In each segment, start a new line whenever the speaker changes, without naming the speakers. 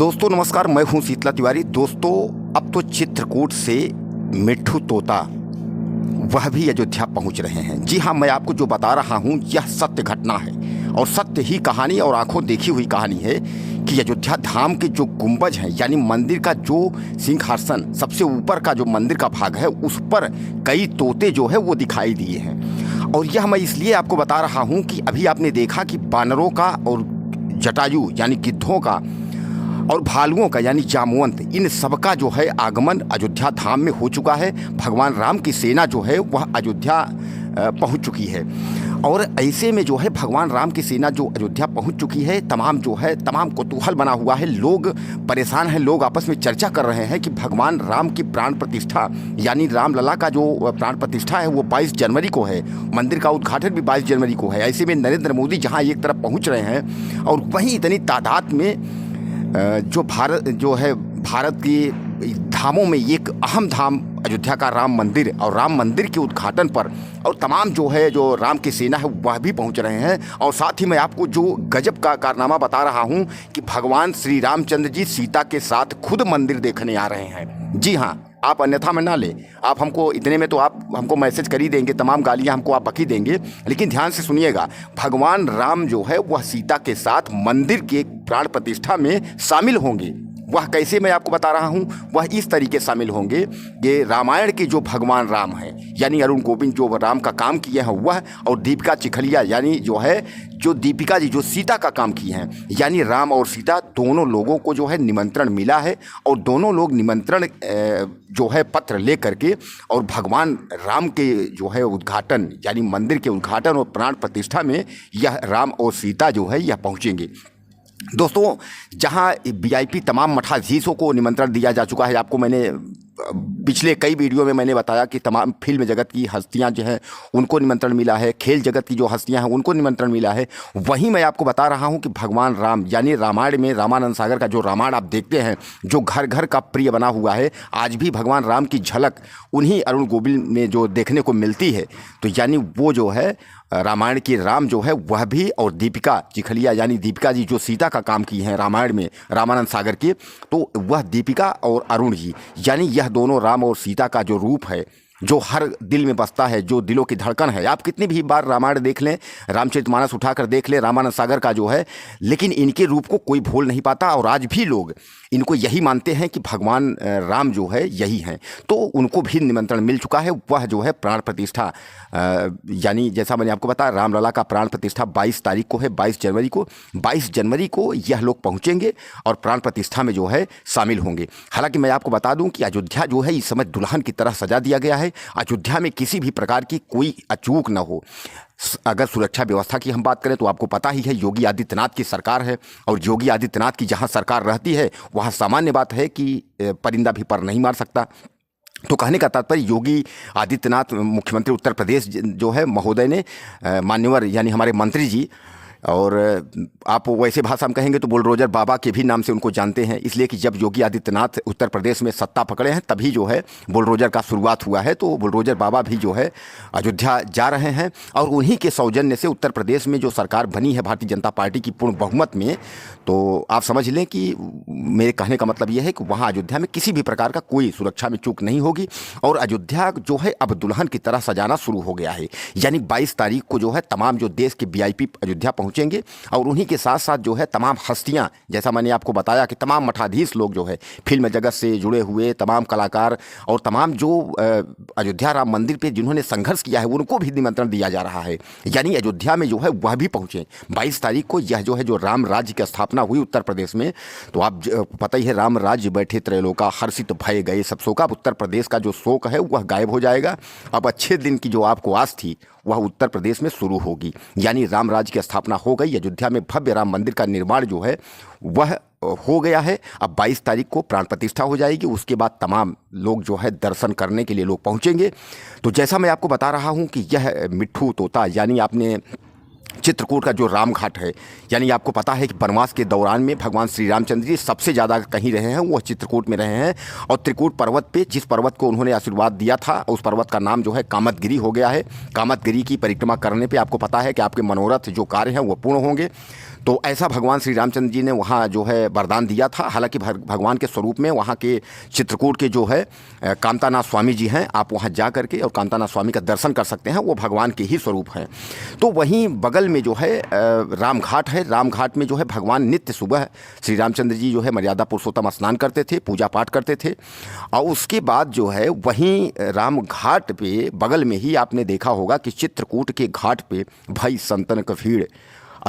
दोस्तों नमस्कार, मैं हूं शीतला तिवारी। दोस्तों अब तो चित्रकूट से मिट्ठू तोता वह भी अयोध्या पहुंच रहे हैं। जी हां, मैं आपको जो बता रहा हूं यह सत्य घटना है और सत्य ही कहानी और आंखों देखी हुई कहानी है कि अयोध्या धाम के जो गुंबज हैं यानी मंदिर का जो सिंहासन सबसे ऊपर का जो मंदिर का भाग है उस पर कई तोते जो है वो दिखाई दिए हैं। और यह मैं इसलिए आपको बता रहा हूं कि अभी आपने देखा कि बानरों का और जटायु यानी गिद्धों का और भालुओं का यानी जामवंत, इन सबका जो है आगमन अयोध्या धाम में हो चुका है। भगवान राम की सेना जो है वह अयोध्या पहुंच चुकी है और ऐसे में जो है भगवान राम की सेना जो अयोध्या पहुंच चुकी है, तमाम कुतूहल बना हुआ है। लोग परेशान हैं, लोग आपस में चर्चा कर रहे हैं कि भगवान राम की प्राण प्रतिष्ठा यानी रामलला का जो प्राण प्रतिष्ठा है वो 22 जनवरी को है। मंदिर का उद्घाटन भी 22 जनवरी को है। ऐसे में नरेंद्र मोदी जहां एक तरफ पहुंच रहे हैं और वहीं इतनी तादाद में भारत की धामों में एक अहम धाम अयोध्या का राम मंदिर और राम मंदिर के उद्घाटन पर और तमाम जो राम की सेना है वह भी पहुंच रहे हैं। और साथ ही मैं आपको जो गजब का कारनामा बता रहा हूं कि भगवान श्री रामचंद्र जी सीता के साथ खुद मंदिर देखने आ रहे हैं। जी हाँ, आप अन्यथा में ना ले, आप हमको इतने में तो आप हमको मैसेज कर ही देंगे, तमाम गालियां हमको आप बकी देंगे, लेकिन ध्यान से सुनिएगा, भगवान राम जो है वह सीता के साथ मंदिर के प्राण प्रतिष्ठा में शामिल होंगे। वह कैसे, मैं आपको बता रहा हूँ, वह इस तरीके शामिल होंगे। ये रामायण के जो भगवान राम हैं यानी अरुण गोविंद जो राम का काम किए हैं वह, और दीपिका चिखलिया यानी जो दीपिका जी जो सीता का काम किए हैं, यानी राम और सीता दोनों लोगों को जो है निमंत्रण मिला है और दोनों लोग निमंत्रण जो है पत्र ले करके और भगवान राम के जो है उद्घाटन यानी मंदिर के उद्घाटन और प्राण प्रतिष्ठा में यह राम और सीता जो है यह पहुँचेंगे। दोस्तों जहां वीआईपी तमाम मठाधीशों को निमंत्रण दिया जा चुका है, आपको मैंने पिछले कई वीडियो में मैंने बताया कि तमाम फिल्म जगत की हस्तियां जो हैं उनको निमंत्रण मिला है, खेल जगत की जो हस्तियां हैं उनको निमंत्रण मिला है। वहीं मैं आपको बता रहा हूं कि भगवान राम यानी रामायण में रामानंद सागर का जो रामायण आप देखते हैं जो घर घर का प्रिय बना हुआ है, आज भी भगवान राम की झलक उन्हीं अरुण गोविल में जो देखने को मिलती है। तो यानी वो जो है रामायण की राम जो है वह भी, और दीपिका चिखलिया यानी दीपिका जी जो सीता का काम की हैं रामायण में रामानंद सागर के, तो वह दीपिका और अरुण जी यानी यह दोनों राम और सीता का जो रूप है जो हर दिल में बसता है, जो दिलों की धड़कन है। आप कितनी भी बार रामायण देख लें, रामचरितमानस उठाकर देख लें, रामानंद सागर का जो है, लेकिन इनके रूप को कोई भूल नहीं पाता और आज भी लोग इनको यही मानते हैं कि भगवान राम जो है यही हैं। तो उनको भी निमंत्रण मिल चुका है। वह जो है प्राण प्रतिष्ठा यानी जैसा मैंने आपको बताया रामलला का प्राण प्रतिष्ठा 22 तारीख को है, 22 जनवरी को। 22 जनवरी को यह लोग पहुँचेंगे और प्राण प्रतिष्ठा में जो है शामिल होंगे। हालांकि मैं आपको बता दूं कि अयोध्या जो है इस समय दुल्हन की तरह सजा दिया गया है। अयोध्या में किसी भी प्रकार की कोई अचूक न हो। अगर सुरक्षा व्यवस्था की हम बात करें तो आपको पता ही है योगी आदित्यनाथ की सरकार है और योगी आदित्यनाथ की जहां सरकार रहती है वहां सामान्य बात है कि परिंदा भी पर नहीं मार सकता। तो कहने का तात्पर्य योगी आदित्यनाथ मुख्यमंत्री उत्तर प्रदेश जो है महोदय ने, मान्यवर यानी हमारे मंत्री जी, और आप वैसे भाषा में कहेंगे तो बुलडोजर बाबा के भी नाम से उनको जानते हैं, इसलिए कि जब योगी आदित्यनाथ उत्तर प्रदेश में सत्ता पकड़े हैं तभी जो है बुलडोजर का शुरुआत हुआ है। तो बुलडोजर बाबा भी जो है अयोध्या जा रहे हैं और उन्हीं के सौजन्य से उत्तर प्रदेश में जो सरकार बनी है भारतीय जनता पार्टी की पूर्ण बहुमत में, तो आप समझ लें कि मेरे कहने का मतलब यह है कि वहाँ अयोध्या में किसी भी प्रकार का कोई सुरक्षा में चूक नहीं होगी और अयोध्या जो है अब दुल्हन की तरह सजाना शुरू हो गया है। यानी 22 तारीख को जो है तमाम जो देश के वीआईपी अयोध्या पहुंचेंगे और उन्हीं के साथ साथ जो है तमाम हस्तियां, जैसा मैंने आपको बताया कि तमाम मठाधीश लोग जो है फिल्म जगत से जुड़े हुए तमाम कलाकार और तमाम जो अयोध्या राम मंदिर पे जिन्होंने संघर्ष किया है उनको भी निमंत्रण दिया जा रहा है। यानी अयोध्या में जो है वह भी पहुंचे 22 तारीख को। यह जो है जो राम राज्य की स्थापना हुई उत्तर प्रदेश में, तो आप पता ही है राम राज्य बैठे त्रैलोका हर्षित भय गए सब शोका। उत्तर प्रदेश का जो शोक है वह गायब हो जाएगा। अब अच्छे दिन की जो आपको आस थी वह उत्तर प्रदेश में शुरू होगी। यानी राम राज्य की स्थापना हो गई। अयोध्या में भव्य राम मंदिर का निर्माण जो है वह हो गया है। अब 22 तारीख को प्राण प्रतिष्ठा हो जाएगी। उसके बाद तमाम लोग जो है दर्शन करने के लिए लोग पहुंचेंगे। तो जैसा मैं आपको बता रहा हूं कि यह मिट्ठू तोता यानी आपने चित्रकूट का जो राम घाट है, यानी आपको पता है कि वनवास के दौरान में भगवान श्री रामचंद्र जी सबसे ज़्यादा कहीं रहे हैं वह चित्रकूट में रहे हैं। और त्रिकूट पर्वत पे जिस पर्वत को उन्होंने आशीर्वाद दिया था उस पर्वत का नाम जो है कामतगिरी हो गया है। कामतगिरी की परिक्रमा करने पे आपको पता है कि आपके मनोरथ जो कार्य हैं वो पूर्ण होंगे। तो ऐसा भगवान श्री रामचंद्र जी ने वहाँ जो है वरदान दिया था। हालांकि भगवान के स्वरूप में वहाँ के चित्रकूट के जो है कामतानाथ स्वामी जी हैं, आप वहाँ जा करके और कामतानाथ स्वामी का दर्शन कर सकते हैं, वो भगवान के ही स्वरूप हैं। तो वहीं बगल में जो है राम घाट है। राम घाट में जो है भगवान नित्य सुबह श्री रामचंद्र जी जो है मर्यादा पुरुषोत्तम स्नान करते थे, पूजा पाठ करते थे। और उसके बाद जो है वहीं राम घाट पे बगल में ही आपने देखा होगा कि चित्रकूट के घाट पे भाई संतन का भीड़,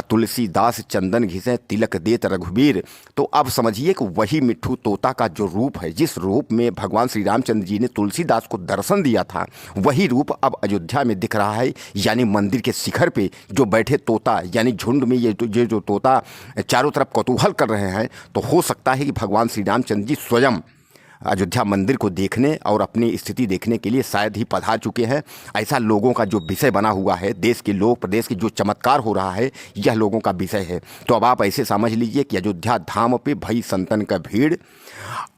तुलसीदास चंदन घिसे तिलक देत रघुबीर। तो अब समझिए कि वही मिट्ठू तोता का जो रूप है, जिस रूप में भगवान श्री रामचंद्र जी ने तुलसीदास को दर्शन दिया था, वही रूप अब अयोध्या में दिख रहा है। यानी मंदिर के शिखर पे जो बैठे तोता, यानी झुंड में ये जो तोता चारों तरफ कौतूहल कर रहे हैं, तो हो सकता है कि भगवान श्री रामचंद्र जी स्वयं अयोध्या मंदिर को देखने और अपनी स्थिति देखने के लिए शायद ही पधार चुके हैं। ऐसा लोगों का जो विषय बना हुआ है, देश के लोग, प्रदेश के जो चमत्कार हो रहा है, यह लोगों का विषय है। तो अब आप ऐसे समझ लीजिए कि अयोध्या धाम पे भई संतन का भीड़,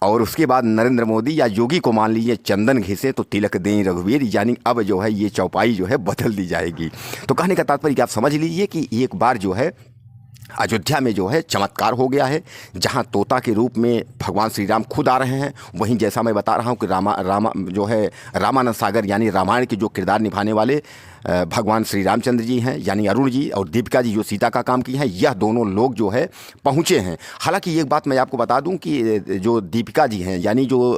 और उसके बाद नरेंद्र मोदी या योगी को मान लीजिए चंदन घिसे तो तिलक दें रघुवीर। यानी अब जो है ये चौपाई जो है बदल दी जाएगी। तो कहने का तात्पर्य आप समझ लीजिए कि एक बार जो है अयोध्या में जो है चमत्कार हो गया है, जहां तोता के रूप में भगवान श्री राम खुद आ रहे हैं। वहीं जैसा मैं बता रहा हूं कि रामा जो है रामानंद सागर यानी रामायण के जो किरदार निभाने वाले भगवान श्री रामचंद्र जी हैं, यानी अरुण जी, और दीपिका जी जो सीता का काम की हैं, यह दोनों लोग जो है पहुँचे हैं। हालांकि एक बात मैं आपको बता दूं कि जो दीपिका जी हैं, यानी जो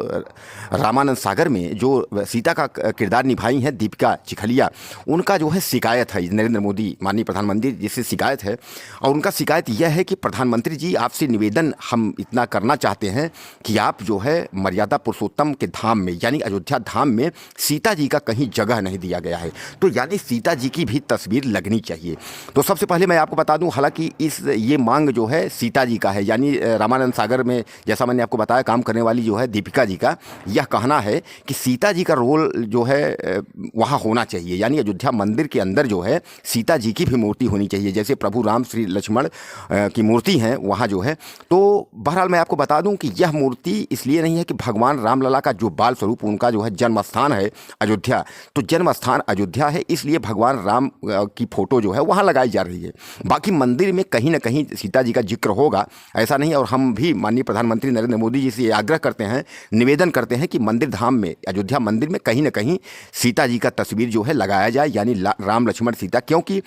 रामानंद सागर में जो सीता का किरदार निभाई हैं दीपिका चिखलिया, उनका जो है शिकायत है नरेंद्र मोदी माननीय प्रधानमंत्री जी से शिकायत है। और उनका शिकायत यह है कि प्रधानमंत्री जी आपसे निवेदन हम इतना करना चाहते हैं कि आप जो है मर्यादा पुरुषोत्तम के धाम में यानी अयोध्या धाम में सीता जी का कहीं जगह नहीं दिया गया है, तो यानी सीता जी की भी तस्वीर लगनी चाहिए। तो सबसे पहले मैं आपको बता दूं, हालांकि ये मांग जो है सीता जी का है, यानी रामानंद सागर में जैसा मैंने आपको बताया काम करने वाली जो है दीपिका जी का यह कहना है कि सीता जी का रोल जो है वहाँ होना चाहिए। यानी अयोध्या मंदिर के अंदर जो है सीता जी की भी मूर्ति होनी चाहिए, जैसे प्रभु राम श्री लक्ष्मण की मूर्ति है वहाँ जो है। तो बहरहाल मैं आपको बता दूं कि यह मूर्ति इसलिए नहीं है कि भगवान रामलला का जो बाल स्वरूप उनका जो है जन्म स्थान है अयोध्या, तो जन्म स्थान अयोध्या है, इसलिए भगवान राम की फोटो जो है वहाँ लगाई जा रही है। बाकी मंदिर में कहीं ना कहीं सीता जी का जिक्र होगा, ऐसा नहीं। और हम भी माननीय प्रधानमंत्री नरेंद्र मोदी जी से आग्रह करते हैं, निवेदन करते हैं कि मंदिर धाम में अयोध्या मंदिर में कहीं ना कहीं सीता जी का तस्वीर जो है लगाया जाए, यानी राम लक्ष्मण सीता। क्योंकि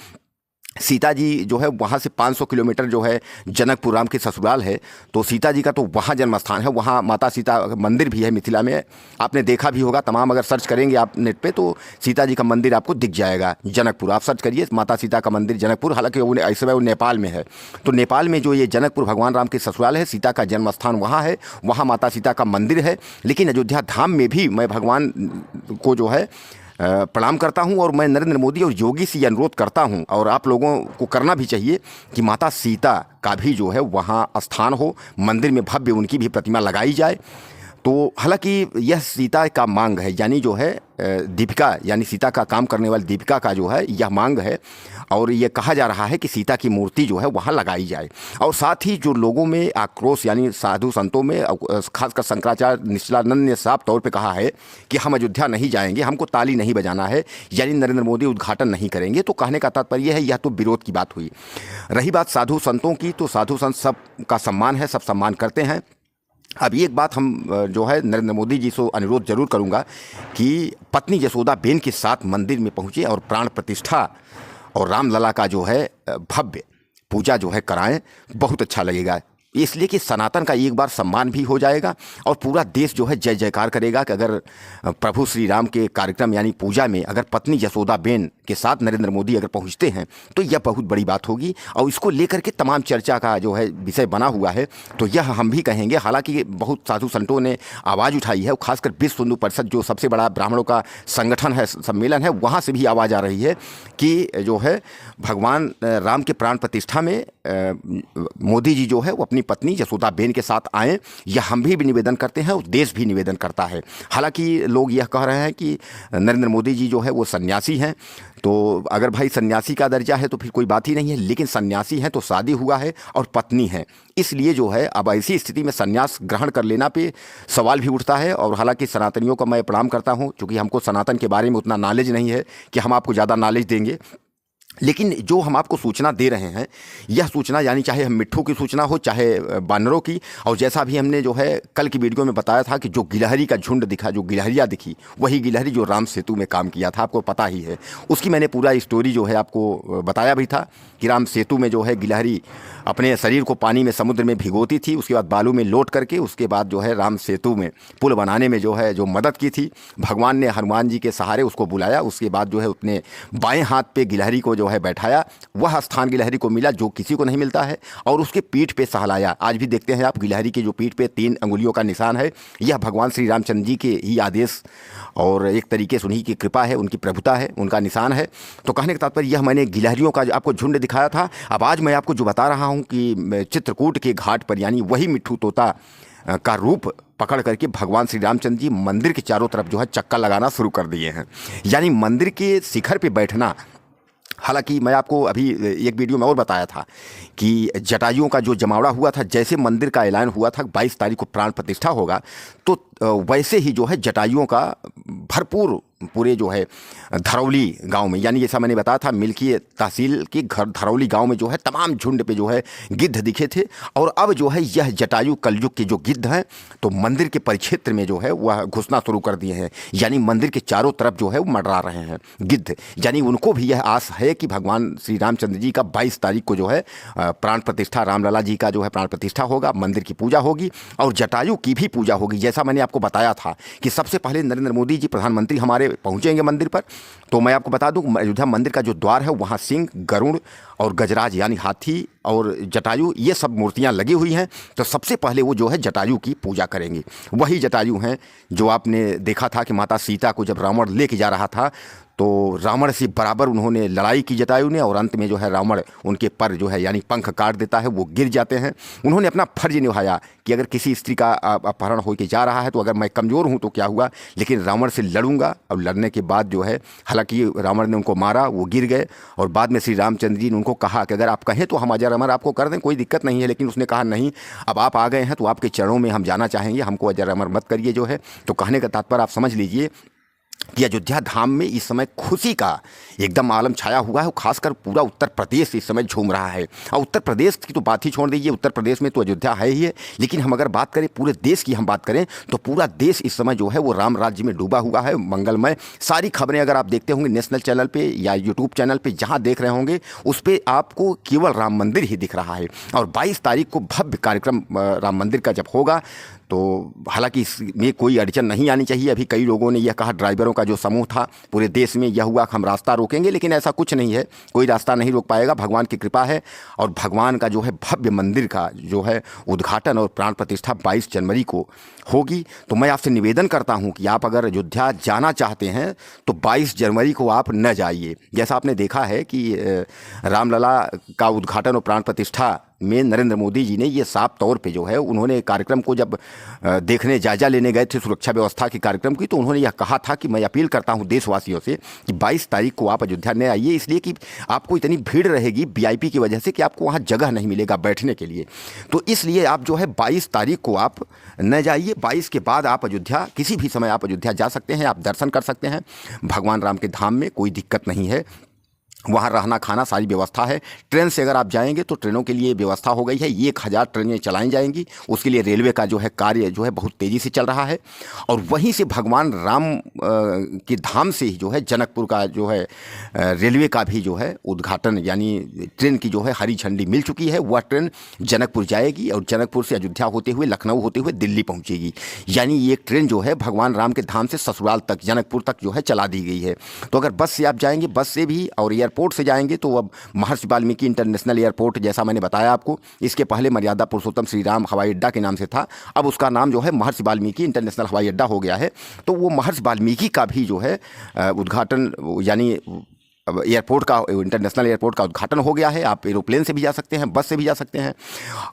सीता जी जो है वहाँ से 500 किलोमीटर जो है जनकपुर राम के ससुराल है, तो सीता जी का तो वहाँ जन्म स्थान है। वहाँ माता सीता मंदिर भी है मिथिला में, आपने देखा भी होगा, तमाम अगर सर्च करेंगे आप नेट पे तो सीता जी का मंदिर आपको दिख जाएगा। जनकपुर आप सर्च करिए माता सीता का मंदिर जनकपुर, हालांकि वो इस समय वो नेपाल में है। तो नेपाल में जो ये जनकपुर भगवान राम के ससुराल है, सीता का जन्म स्थान वहाँ है, वहाँ माता सीता का मंदिर है। लेकिन अयोध्या धाम में भी मैं भगवान को जो है प्रणाम करता हूं, और मैं नरेंद्र मोदी और योगी से अनुरोध करता हूं, और आप लोगों को करना भी चाहिए कि माता सीता का भी जो है वहां स्थान हो, मंदिर में भव्य उनकी भी प्रतिमा लगाई जाए। तो हालांकि यह सीता का मांग है, यानी जो है दीपिका यानी सीता का काम करने वाली दीपिका का जो है यह मांग है, और ये कहा जा रहा है कि सीता की मूर्ति जो है वहाँ लगाई जाए। और साथ ही जो लोगों में आक्रोश, यानी साधु संतों में, खासकर शंकराचार्य निश्चलानंद ने साफ तौर पे कहा है कि हम अयोध्या नहीं जाएंगे, हमको ताली नहीं बजाना है, यानी नरेंद्र मोदी उद्घाटन नहीं करेंगे। तो कहने का तात्पर्य है यह तो विरोध की बात हुई। रही बात साधु संतों की, तो साधु संत सब का सम्मान है, सब सम्मान करते हैं। अब एक बात हम जो है नरेंद्र मोदी जी से अनुरोध जरूर करूंगा कि पत्नी यशोदा बेन के साथ मंदिर में पहुंचे और प्राण प्रतिष्ठा और रामलला का जो है भव्य पूजा जो है कराएं, बहुत अच्छा लगेगा। इसलिए कि सनातन का एक बार सम्मान भी हो जाएगा और पूरा देश जो है जय जयकार करेगा कि अगर प्रभु श्री राम के कार्यक्रम यानी पूजा में अगर पत्नी यशोदा बेन के साथ नरेंद्र मोदी अगर पहुंचते हैं तो यह बहुत बड़ी बात होगी। और इसको लेकर के तमाम चर्चा का जो है विषय बना हुआ है, तो यह हम भी कहेंगे। हालांकि बहुत साधु संतों ने आवाज़ उठाई है, खासकर विश्व हिंदू परिषद जो सबसे बड़ा ब्राह्मणों का संगठन है, सम्मेलन है, वहाँ से भी आवाज़ आ रही है कि जो है भगवान राम के प्राण प्रतिष्ठा में मोदी जी जो है वो अपनी पत्नी यशोदा बेन के साथ आएं, यह हम भी निवेदन करते हैं और देश भी निवेदन करता है। हालांकि लोग यह कह रहे हैं कि नरेंद्र मोदी जी जो है वो सन्यासी हैं, तो अगर भाई सन्यासी का दर्जा है तो फिर कोई बात ही नहीं है, लेकिन सन्यासी हैं तो शादी हुआ है और पत्नी है, इसलिए जो है अब ऐसी स्थिति में सन्यास ग्रहण कर लेना पे सवाल भी उठता है। और हालांकि सनातनियों का मैं प्रणाम करता हूँ, क्योंकि हमको सनातन के बारे में उतना नॉलेज नहीं है कि हम आपको ज़्यादा नॉलेज देंगे, लेकिन जो हम आपको सूचना दे रहे हैं, यह सूचना यानी चाहे हम मिट्ठू की सूचना हो चाहे बानरों की, और जैसा भी हमने जो है कल की वीडियो में बताया था कि जो गिलहरी का झुंड दिखा, जो गिलहरियाँ दिखी, वही गिलहरी जो राम सेतु में काम किया था, आपको पता ही है। उसकी मैंने पूरा स्टोरी जो है आपको बताया भी था कि राम सेतु में जो है गिलहरी अपने शरीर को पानी में, समुद्र में भिगोती थी, उसके बाद बालू में लोट करके उसके बाद जो है राम सेतु में पुल बनाने में जो है जो मदद की थी। भगवान ने हनुमान जी के सहारे उसको बुलाया, उसके बाद जो है अपने बाएं हाथ पे गिलहरी को जो है बैठाया। वह स्थान गिलहरी को मिला जो किसी को नहीं मिलता है, और उसके पीठ पे सहलाया। आज भी देखते हैं आप गिलहरी की जो पीठ पे 3 अंगुलियों का निशान है, यह भगवान श्री रामचंद्र जी के ही आदेश और एक तरीके से उन्हीं की कृपा है, उनकी प्रभुता है, उनका निशान है। तो कहने का तात्पर्य यह मैंने गिलहरियों का जो आपको झुंड दिखाया था। अब आज मैं आपको जो बता रहा हूँ कि चित्रकूट के घाट पर यानी वही मिट्ठू तोता का रूप पकड़ करके भगवान श्री रामचंद्र जी मंदिर के चारों तरफ जो है चक्कर लगाना शुरू कर दिए हैं। यानी मंदिर के शिखर पे बैठना। हालांकि मैं आपको अभी एक वीडियो में और बताया था कि जटायुओं का जो जमावड़ा हुआ था, जैसे मंदिर का ऐलान हुआ था 22 तारीख को प्राण प्रतिष्ठा होगा, तो वैसे ही जो है जटायुओं का भरपूर पूरे जो है धरौली गांव में, यानी जैसा मैंने बताया था मिल्की तहसील के घर धरौली गांव में जो है तमाम झुंड पे जो है गिद्ध दिखे थे। और अब जो है यह जटायु कलयुग के जो गिद्ध हैं तो मंदिर के परिक्षेत्र में जो है वह घुसना शुरू कर दिए हैं, यानी मंदिर के चारों तरफ जो है वो मंडरा रहे हैं गिद्ध। यानी उनको भी यह आस है कि भगवान श्री रामचंद्र जी का 22 तारीख को जो है प्राण प्रतिष्ठा, रामलला जी का जो है प्राण प्रतिष्ठा होगा, मंदिर की पूजा होगी और जटायु की भी पूजा होगी। जैसा मैंने आपको बताया था कि सबसे पहले नरेंद्र मोदी जी प्रधानमंत्री हमारे पहुंचेंगे मंदिर पर। तो मैं आपको बता दूं अयोध्या मंदिर का जो द्वार है वहाँ सिंह, गरुड़ और गजराज यानी हाथी और जटायु ये सब मूर्तियां लगी हुई हैं। तो सबसे पहले वो जो है जटायु की पूजा करेंगे। वही जटायु हैं जो आपने देखा था कि माता सीता को जब रावण लेके जा रहा था तो रावण से बराबर उन्होंने लड़ाई की जटायु ने, और अंत में जो है रावण उनके पर जो है यानी पंख काट देता है, वो गिर जाते हैं। उन्होंने अपना फर्ज निभाया कि अगर किसी स्त्री का अपहरण होकर जा रहा है तो अगर मैं कमज़ोर हूँ तो क्या हुआ, लेकिन रावण से लड़ूंगा। और लड़ने के बाद जो है हालांकि रावण ने उनको मारा, वो गिर गए, और बाद में श्री रामचंद्र जी ने उनको कहा कि अगर आप कहें तो हम अजर अमर आपको कर दें, कोई दिक्कत नहीं है। लेकिन उसने कहा नहीं, अब आप आ गए हैं तो आपके चरणों में हम जाना चाहेंगे, हमको अजर अमर मत करिए जो है। तो कहने का तात्पर्य आप समझ लीजिए कि अयोध्या धाम में इस समय खुशी का एकदम आलम छाया हुआ है। खासकर पूरा उत्तर प्रदेश इस समय झूम रहा है। और उत्तर प्रदेश की तो बात ही छोड़ दीजिए, उत्तर प्रदेश में तो अयोध्या है ही है, लेकिन हम अगर बात करें पूरे देश की, हम बात करें तो पूरा देश इस समय जो है वो राम राज्य में डूबा हुआ है, मंगलमय। सारी खबरें अगर आप देखते होंगे नेशनल चैनल पे या यूट्यूब चैनल पे जहाँ देख रहे होंगे, उस पर आपको केवल राम मंदिर ही दिख रहा है। और 22 तारीख को भव्य कार्यक्रम राम मंदिर का जब होगा तो हालांकि इसमें कोई अड़चन नहीं आनी चाहिए। अभी कई लोगों ने यह कहा, ड्राइवरों का जो समूह था पूरे देश में, यह हुआ कि हम रास्ता रोकेंगे, लेकिन ऐसा कुछ नहीं है, कोई रास्ता नहीं रोक पाएगा। भगवान की कृपा है और भगवान का जो है भव्य मंदिर का जो है उद्घाटन और प्राण प्रतिष्ठा 22 जनवरी को होगी। तो मैं आपसे निवेदन करता हूं कि आप अगर अयोध्या जाना चाहते हैं तो 22 जनवरी को आप न जाइए। जैसा आपने देखा है कि रामलला का उद्घाटन और प्राण प्रतिष्ठा में नरेंद्र मोदी जी ने ये साफ तौर पे जो है उन्होंने कार्यक्रम को जब देखने जायजा लेने गए थे सुरक्षा व्यवस्था के कार्यक्रम की, तो उन्होंने यह कहा था कि मैं अपील करता हूं देशवासियों से कि 22 तारीख को आप अयोध्या न आइए, इसलिए कि आपको इतनी भीड़ रहेगी वीआईपी की वजह से कि आपको वहां जगह नहीं मिलेगा बैठने के लिए। तो इसलिए आप जो है 22 तारीख को आप न जाइए। 22 के बाद आप अयोध्या किसी भी समय आप अयोध्या जा सकते हैं, आप दर्शन कर सकते हैं भगवान राम के धाम में, कोई दिक्कत नहीं है। वहाँ रहना खाना सारी व्यवस्था है। ट्रेन से अगर आप जाएंगे तो ट्रेनों के लिए व्यवस्था हो गई है, 1000 ट्रेनें चलाई जाएंगी। उसके लिए रेलवे का जो है कार्य जो है बहुत तेज़ी से चल रहा है। और वहीं से भगवान राम के धाम से ही जो है जनकपुर का जो है रेलवे का भी जो है उद्घाटन, यानी ट्रेन की जो है हरी झंडी मिल चुकी है। वह ट्रेन जनकपुर जाएगी और जनकपुर से अयोध्या होते हुए, लखनऊ होते हुए दिल्ली पहुँचेगी। यानी ये ट्रेन जो है भगवान राम के धाम से ससुराल तक, जनकपुर तक जो है चला दी गई है। तो अगर बस से आप जाएंगे, बस से भी, और एयरपोर्ट से जाएंगे तो अब महर्षि वाल्मीकि इंटरनेशनल एयरपोर्ट, जैसा मैंने बताया आपको, इसके पहले मर्यादा पुरुषोत्तम श्री राम हवाई अड्डा के नाम से था, अब उसका नाम जो है महर्षि वाल्मीकि इंटरनेशनल हवाई अड्डा हो गया है। तो वो महर्षि वाल्मीकि का भी जो है उद्घाटन, यानी एयरपोर्ट का, इंटरनेशनल एयरपोर्ट का उद्घाटन हो गया है। आप एरोप्लेन से भी जा सकते हैं, बस से भी जा सकते हैं।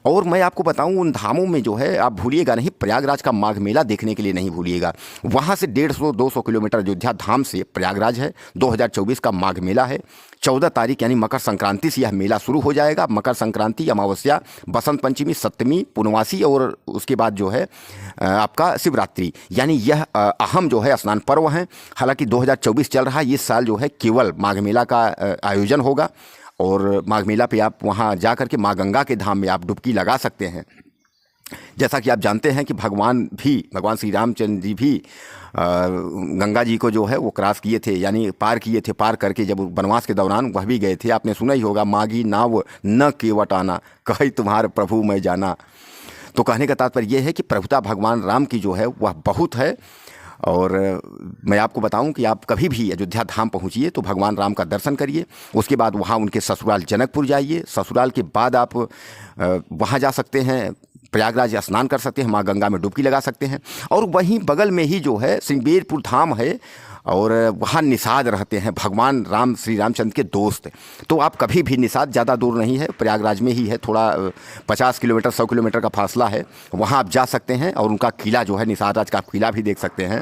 और मैं आपको बताऊं उन धामों में जो है आप भूलिएगा नहीं, प्रयागराज का माघ मेला देखने के लिए नहीं भूलिएगा। वहाँ से 150-200 किलोमीटर अयोध्या धाम से प्रयागराज है। 2024 का माघ मेला है। 14 तारीख यानी मकर संक्रांति से यह मेला शुरू हो जाएगा। मकर संक्रांति, अमावस्या, बसंत पंचमी, सप्तमी, पूर्णवासी और उसके बाद जो है आपका शिवरात्रि, यानी यह अहम जो है स्नान पर्व हैं। हालांकि 2024 चल रहा है, इस साल जो है केवल माघ माघ मेला का आयोजन होगा। और माघ मेला पे आप वहाँ जा कर के माँ गंगा के धाम में आप डुबकी लगा सकते हैं। जैसा कि आप जानते हैं कि भगवान श्री रामचंद्र जी भी गंगा जी को जो है वो क्रॉस किए थे, यानी पार किए थे। पार करके जब वनवास के दौरान वह भी गए थे। आपने सुना ही होगा, मागी नाव न केवट आना, कही तुम्हारे प्रभु मैं जाना। तो कहने का तात्पर्य यह है कि प्रभुता भगवान राम की जो है वह बहुत है। और मैं आपको बताऊं कि आप कभी भी अयोध्या धाम पहुंचिए तो भगवान राम का दर्शन करिए। उसके बाद वहां उनके ससुराल जनकपुर जाइए। ससुराल के बाद आप वहां जा सकते हैं, प्रयागराज स्नान कर सकते हैं, माँ गंगा में डुबकी लगा सकते हैं। और वहीं बगल में ही जो है श्रृंगेरपुर धाम है, और वहाँ निषाद रहते हैं भगवान राम श्री रामचंद्र के दोस्त। तो आप कभी भी, निषाद ज़्यादा दूर नहीं है, प्रयागराज में ही है, थोड़ा 50 किलोमीटर 100 किलोमीटर का फासला है। वहाँ आप जा सकते हैं और उनका किला जो है, निषाद राज का किला भी देख सकते हैं।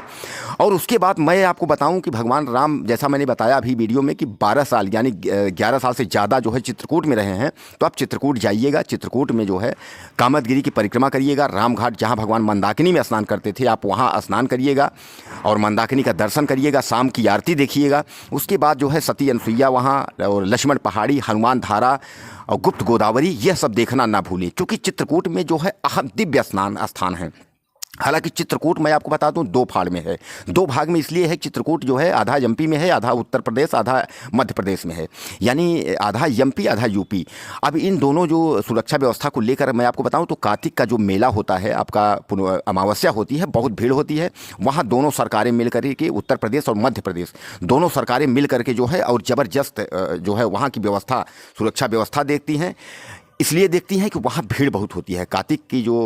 और उसके बाद मैं आपको बताऊं कि भगवान राम, जैसा मैंने बताया अभी वीडियो में, कि 12 साल यानी 11 साल से ज़्यादा जो है चित्रकूट में रहे हैं। तो आप चित्रकूट जाइएगा, चित्रकूट में जो है कामदगिरी की परिक्रमा करिएगा। रामघाट जहाँ भगवान मंदाकिनी में स्नान करते थे, आप वहाँ स्नान करिएगा और मंदाकिनी का दर्शन करिएगा, शाम की आरती देखिएगा। उसके बाद जो है सती अनसुईया वहाँ, और लक्ष्मण पहाड़ी, हनुमान धारा और गुप्त गोदावरी, यह सब देखना ना भूलें, क्योंकि चित्रकूट में जो है अहम दिव्य स्नान स्थान है। हालांकि चित्रकूट मैं आपको बता दूं 2 भाग में है। 2 भाग में इसलिए है, चित्रकूट जो है आधा एमपी में है, आधा उत्तर प्रदेश, आधा मध्य प्रदेश में है, यानी आधा एमपी आधा यूपी। अब इन दोनों जो सुरक्षा व्यवस्था को लेकर मैं आपको बताऊं तो कार्तिक का जो मेला होता है, आपका अमावस्या होती है, बहुत भीड़ होती है वहाँ। दोनों सरकारें मिल कर के, उत्तर प्रदेश और मध्य प्रदेश दोनों सरकारें मिल करके जो है और ज़बरदस्त जो है वहाँ की व्यवस्था, सुरक्षा व्यवस्था देखती हैं। इसलिए देखती हैं कि वहाँ भीड़ बहुत होती है। कार्तिक की जो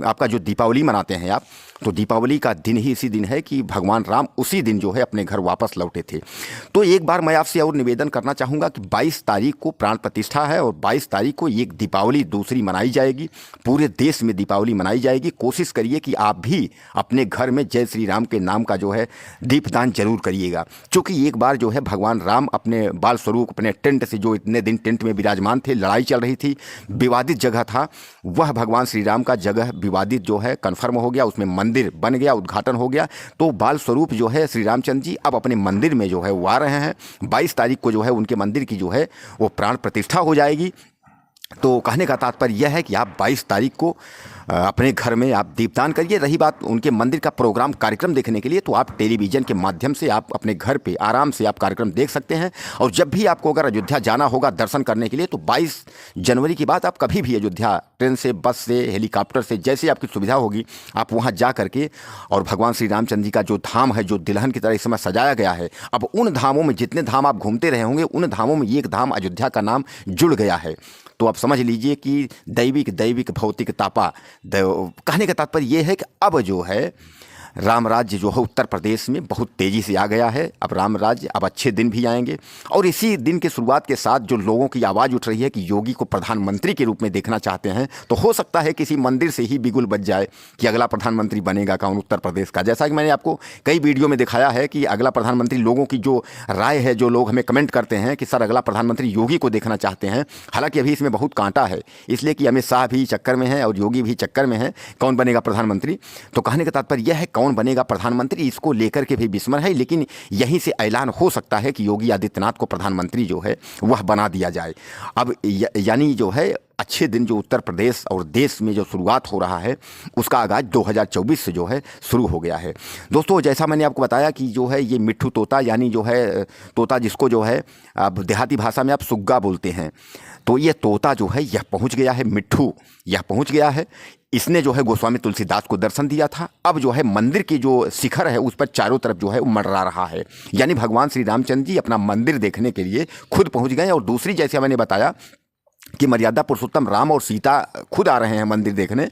आपका जो दीपावली मनाते हैं आप, तो दीपावली का दिन ही इसी दिन है कि भगवान राम उसी दिन जो है अपने घर वापस लौटे थे। तो एक बार मैं आपसे और निवेदन करना चाहूँगा कि 22 तारीख को प्राण प्रतिष्ठा है और 22 तारीख को एक दीपावली दूसरी मनाई जाएगी। पूरे देश में दीपावली मनाई जाएगी। कोशिश करिए कि आप भी अपने घर में जय श्री राम के नाम का जो है दीपदान जरूर करिएगा, क्योंकि एक बार जो है भगवान राम अपने बाल स्वरूप, अपने टेंट से, जो इतने दिन टेंट में विराजमान थे, लड़ाई चल रही थी, विवादित जगह था, वह भगवान श्री राम का जगह विवादित जो है कन्फर्म हो गया, उसमें मंदिर बन गया, उद्घाटन हो गया। तो बाल स्वरूप जो है श्री रामचंद्र जी अब अपने मंदिर में जो है वो आ रहे हैं। 22 तारीख को जो है उनके मंदिर की जो है वो प्राण प्रतिष्ठा हो जाएगी। तो कहने का तात्पर्य यह है कि आप 22 तारीख को अपने घर में आप दीपदान करिए। रही बात उनके मंदिर का प्रोग्राम कार्यक्रम देखने के लिए, तो आप टेलीविज़न के माध्यम से आप अपने घर पे आराम से आप कार्यक्रम देख सकते हैं। और जब भी आपको अगर अयोध्या जाना होगा दर्शन करने के लिए, तो 22 जनवरी की बात आप कभी भी अयोध्या ट्रेन से, बस से, हेलीकॉप्टर से, जैसे आपकी सुविधा होगी, आप वहाँ जा करके, और भगवान श्री रामचंद्र जी का जो धाम है, जो दुल्हन की तरह इस समय सजाया गया है, अब उन धामों में, जितने धाम आप घूमते रहे होंगे, उन धामों में एक धाम अयोध्या का नाम जुड़ गया है। तो आप समझ लीजिए कि दैविक भौतिक तापा। कहने का तात्पर्य यह है कि अब जो है राम राज्य जो है उत्तर प्रदेश में बहुत तेज़ी से आ गया है। अब राम राज्य, अब अच्छे दिन भी आएंगे। और इसी दिन की शुरुआत के साथ जो लोगों की आवाज़ उठ रही है कि योगी को प्रधानमंत्री के रूप में देखना चाहते हैं, तो हो सकता है किसी मंदिर से ही बिगुल बज जाए कि अगला प्रधानमंत्री बनेगा कौन उत्तर प्रदेश का। जैसा कि मैंने आपको कई वीडियो में दिखाया है कि अगला प्रधानमंत्री, लोगों की जो राय है, जो लोग हमें कमेंट करते हैं कि सर अगला प्रधानमंत्री योगी को देखना चाहते हैं। हालांकि अभी इसमें बहुत कांटा है, इसलिए कि अमित शाह भी चक्कर में है और योगी भी चक्कर में है कौन बनेगा प्रधानमंत्री। तो कहने का तात्पर्य यह है कौन बनेगा प्रधानमंत्री, इसको लेकर के भी विस्मय है। लेकिन यहीं से ऐलान हो सकता है कि योगी आदित्यनाथ को प्रधानमंत्री जो है वह बना दिया जाए। अब यानी जो है अच्छे दिन जो उत्तर प्रदेश और देश में जो शुरुआत हो रहा है, उसका आगाज 2024 से जो है शुरू हो गया है। दोस्तों, जैसा मैंने आपको बताया कि जो है ये मिट्ठू तोता, यानी जो है तोता जिसको जो है अब देहाती भाषा में आप सुग्गा बोलते हैं, तो ये तोता जो है यह पहुंच गया है, मिट्ठू यह पहुंच गया है। इसने जो है गोस्वामी तुलसीदास को दर्शन दिया था। अब जो है मंदिर की जो शिखर है उस पर चारों तरफ जो है वो मंडरा रहा है, यानी भगवान श्री रामचंद्र जी अपना मंदिर देखने के लिए खुद पहुंच गए। और दूसरी, जैसे मैंने बताया कि मर्यादा पुरुषोत्तम राम और सीता खुद आ रहे हैं मंदिर देखने,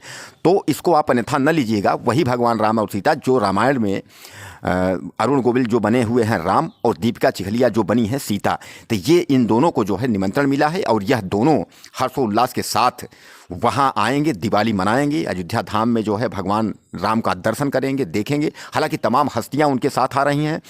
तो इसको आप अन्यथा न लीजिएगा। वही भगवान राम और सीता जो रामायण में अरुण गोविल जो बने हुए हैं राम, और दीपिका चिखलिया जो बनी है सीता, तो ये इन दोनों को जो है निमंत्रण मिला है और यह दोनों हर्षोल्लास के साथ वहाँ आएंगे, दिवाली मनाएंगे। अयोध्या धाम में जो है भगवान राम का दर्शन करेंगे, देखेंगे। हालांकि तमाम हस्तियाँ उनके साथ आ रही हैं।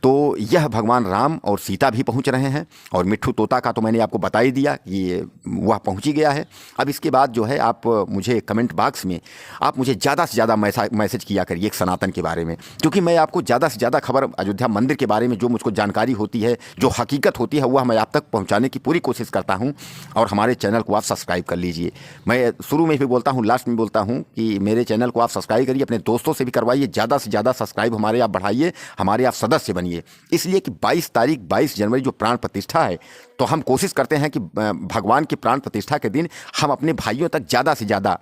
तो यह भगवान राम और सीता भी पहुँच रहे हैं। और मिट्ठू तोता का तो मैंने आपको बता ही दिया, ये वह पहुँच ही गया है। अब इसके बाद जो है आप मुझे कमेंट बॉक्स में आप मुझे ज़्यादा से ज़्यादा मैसेज किया करिए सनातन के बारे में, क्योंकि मैं आपको ज़्यादा से ज़्यादा खबर अयोध्या मंदिर के बारे में जो मुझको जानकारी होती है, जो हकीकत होती है, वह मैं आप तक पहुंचाने की पूरी कोशिश करता हूं। और हमारे चैनल को आप सब्सक्राइब कर लीजिए। मैं शुरू में भी बोलता हूं, लास्ट में बोलता हूं कि मेरे चैनल को आप सब्सक्राइब करिए, अपने दोस्तों से भी करवाइए, ज़्यादा से ज़्यादा सब्सक्राइब हमारे आप बढ़ाइए, हमारे आप सदस्य बनिए। इसलिए कि 22 जनवरी जो प्राण प्रतिष्ठा है, तो हम कोशिश करते हैं कि भगवान की प्राण प्रतिष्ठा के दिन हम अपने भाइयों तक ज़्यादा से ज़्यादा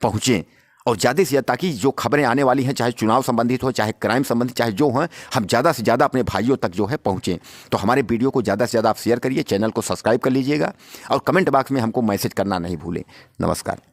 पहुँचें और ज़्यादा से ज़्यादा, ताकि जो खबरें आने वाली हैं, चाहे चुनाव संबंधित हो, चाहे क्राइम संबंधित, चाहे जो हैं, हम ज़्यादा से ज़्यादा अपने भाइयों तक जो है पहुँचें। तो हमारे वीडियो को ज़्यादा से ज़्यादा आप शेयर करिए, चैनल को सब्सक्राइब कर लीजिएगा और कमेंट बॉक्स में हमको मैसेज करना नहीं भूलें। नमस्कार।